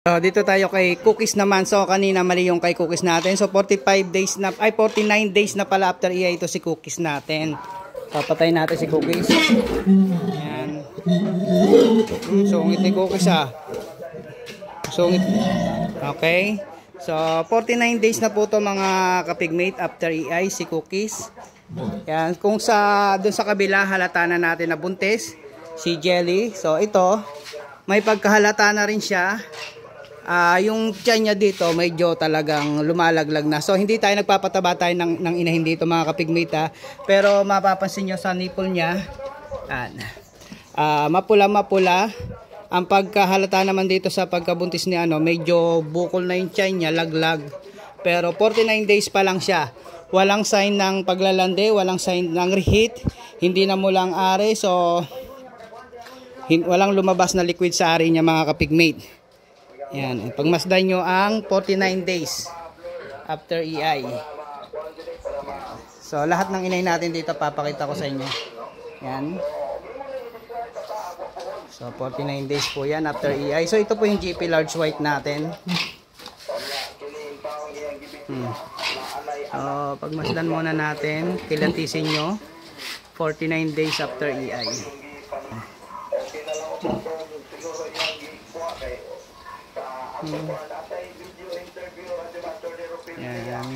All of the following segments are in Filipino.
So, dito tayo kay cookies naman. So, kanina mali yung kay cookies natin. So, 45 days na, ay 49 days na pala after EI ito si cookies natin. Papatayin natin si cookies. Ayan. Sungit ni cookies Sungit. Okay. So, 49 days na po to mga kapigmate after EI si cookies. Ayan. Kung dun sa kabila halata na natin na buntis si Jelly. So, ito may pagkahalata na rin siya. Yung tiyan niya dito medyo talagang lumalaglag na. So hindi tayo nagpapataba tayo ng inahin dito mga kapigmate. Pero mapapansin nyo sa nipple niya, mapula-mapula. Ang pagkahalata naman dito sa pagkabuntis ni medyo bukol na yung tiyan niya, laglag. Pero 49 days pa lang siya. Walang sign ng paglalande, walang sign ng reheat, hindi na mulang are. So walang lumabas na liquid sa ari niya mga kapigmate. Yan, pagmasdan nyo ang 49 days after EI. So lahat ng inay natin dito papakita ko sa inyo. Yan. So 49 days po yan after EI. So ito po yung GP large white natin. Pagmasdan muna natin, kilatisin nyo 49 days after EI. Yan.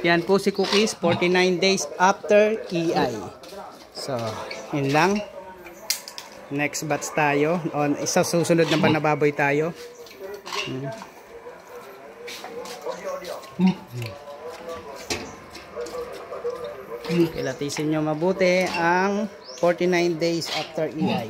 Yan po si cookies 49 days after EI. So yun lang. Next batch tayo on isa susunod na panababoy tayo. Kilatisin nyo mabuti ang 49 days after EI.